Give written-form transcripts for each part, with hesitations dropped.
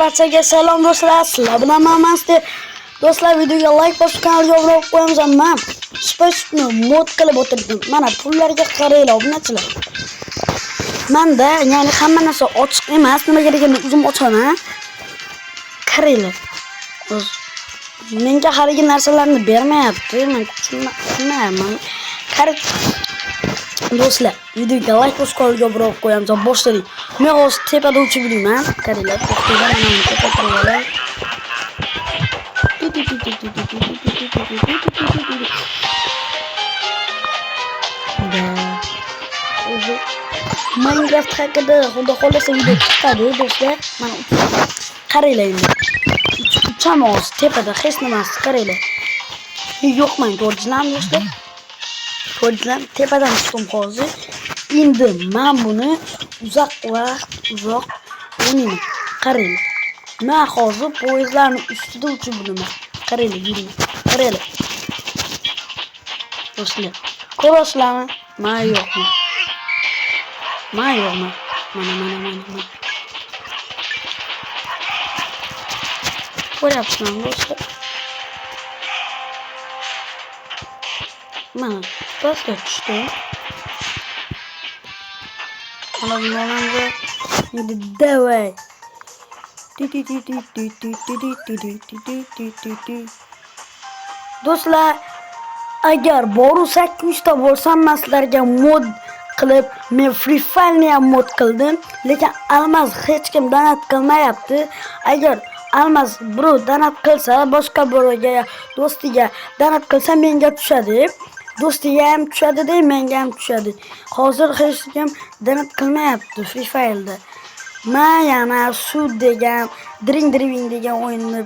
Barchaga salom do'stlar. Sizlar bilan Mamasdi. Do'stlar, videoga like bosib kanalga obuna bo'lib qo'yamiz. Men spesifni mod qilib o'tirdim. Mana pullarga qaranglar, obunachilar. Menda ya'ni hamma narsa ochiq emas. Nimaga deganda o'zim ochaman. Qaranglar. Menga haligi narsalarni bermayapti. Men tushunmayapman. Qarang. Do'stlar, videoga like bosib kanalga obuna bo'lib qo'yamiz. Boshladik. Men hozir tepada uchib yuribman. Qaranglar, to'xtanglar, mana tepada turibman. Minecraft haqida xudo xolasa video chiqadi do'stlar. Mana qaranglar endi. Uchamoz tepada hech nimasi qaranglar. Yo'q, men ko'rdilar do'stlar. Ko'rdilar, tepadan tushdim hozir. Endi men buni uzoq o'ynayman. Qaranglar. Men hozir poyezdlarning ustida uchib yuraman. Qaranglar, yuring. Qaranglar. Do'stlar, ko'rasizlarmi? Men yo'qman. Mana. Ko'ryapsizlarmi do'stlar? Mana, pastga tushdim. Mana bunga endi davay. Do'stlar, agar boru 800 ta bo'lsam, men sizlarga mod qilib, men Free Fire'ni ham mod qildim, lekin almas hech kim donat qilmayapti. Agar almas birov donat qilsa, boshqa birovga, do'stiga donat qilsa menga tushadi. Do'stiga ham tushadi, menga ham tushadi. Hozir hech kim donat qilmayapti Free Fire'da. Men yana shu degan Dream degan o'yinni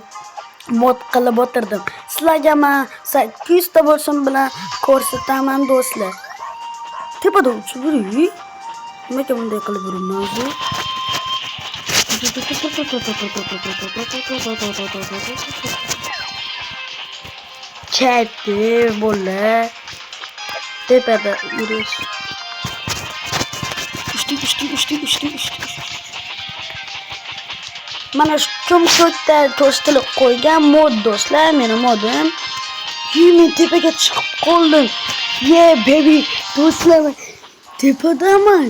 mod qilib o'tirdim. Sizlarga men 800 ta bo'lsin bilan ko'rsataman do'stlar. Tepada uchib yuring. Nimaga bunday qilib yuraman o'zi? Chatdi bo'la. Tepada yurish. Ushti. Mana shu chumchuqda to'stilib qo'ygan mod do'stlar, meni modim. Men tepaga chiqib qoldim. Baby do'stlar, tepadaman.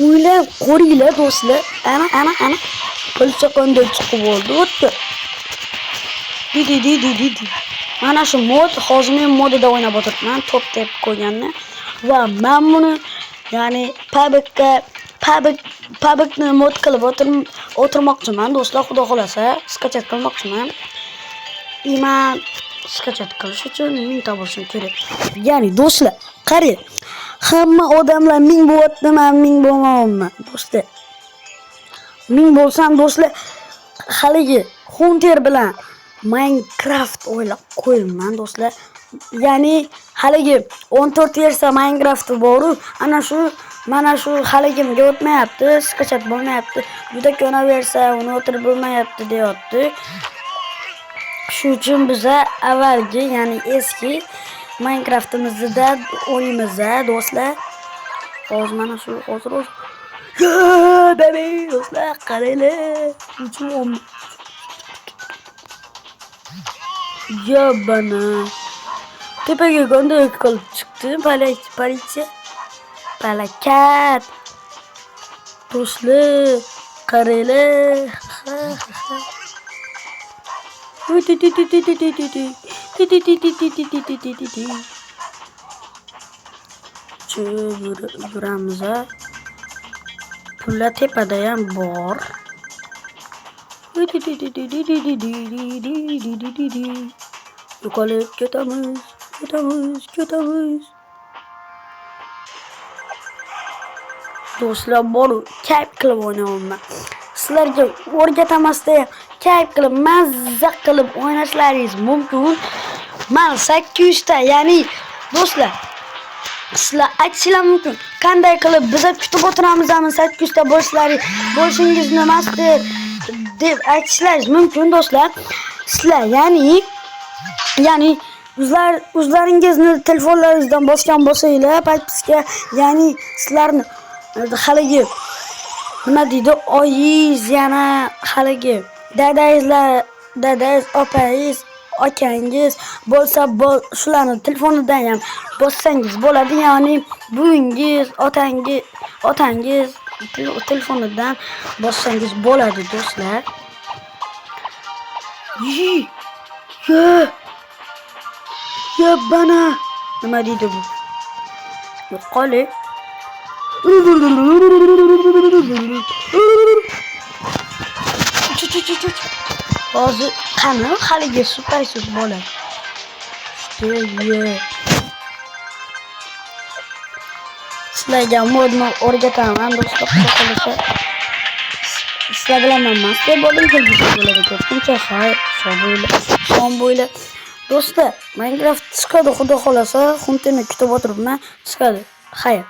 O'ylab ko'ringlar do'stlar. Ana. Polcha qanday chiqib oldi, o'tdi. Di. Mana shu mod, hozir men modida o'ynab o'tiribman, top deb qo'yganni. Va men buni ya'ni Publicni mod qilib o'tirmoqchiman do'stlar, xudo xolasa, skachat qilmoqchiman. Men skachat qilish uchun 1000 ta bo'lishim kerak. Ya'ni do'stlar, qarang. Hamma odamlar 1000 bo'lyapti, men 1000 bo'lmayapman do'stlar. 1000 bo'lsam do'stlar, haligi Hunter bilan Minecraft o'ylab qo'yman do'stlar. Ya'ni haligi 14 versiya Minecraft bor-ku, mana shu haligimga o'tmayapti, skachat bo'lmayapti. Juda ko'naversa, uni o'tirib bo'lmayapti deyapti. Shu uchun biz avvalgi, ya'ni eski Minecraft'imizda o'ynaymiz do'stlar. Hozir mana shu hozir baby do'stlar, qaranglar. Uchun bana tepaga qanday qilib chiqdi? Politsiya. Palakat. Do'stlar, qaranglar. Yuramiz. Pullar tepada ham bor. Yuqoriga ketamiz. Do'stlar, bor kayf qilib o'ynayman. Sizlarga o'rgatamasda kayf qilib, mazza qilib o'ynashlaringiz mumkin. Men 800 ta, ya'ni do'stlar, sizlar aytishingiz mumkin. Qanday qilib biz kutib o'tiramizmi 800 ta bo'lishingizni emasdi deb aytishingiz mumkin do'stlar. Sizlar ya'ni o'zlaringizni telefonlaringizdan bosgan bo'lsanglar, paytga, ya'ni sizlarni haligi nima deydi oyingiz yana haligi dadangiz, opangiz, akangiz bo'lsa shularni telefonidan ham bossangiz bo'ladi. Ya'ni buvingiz, otangiz telefonidan bossangiz bo'ladi do'stlar. Ya bana nima deydi bu? Yo'qoli. Hozir qani haligi supaysiz bo'ladi. Sizlarga modni o'rgataman do'stlar. Sizlar bilan men mast bo'ldim, kelgusi bo'ladi. Ko'pincha xayr, shom bo'yla. Do'stlar, Minecraft chiqadi, xudo xolasa, xuntini kutib o'tiribman. Chiqadi. Xayr.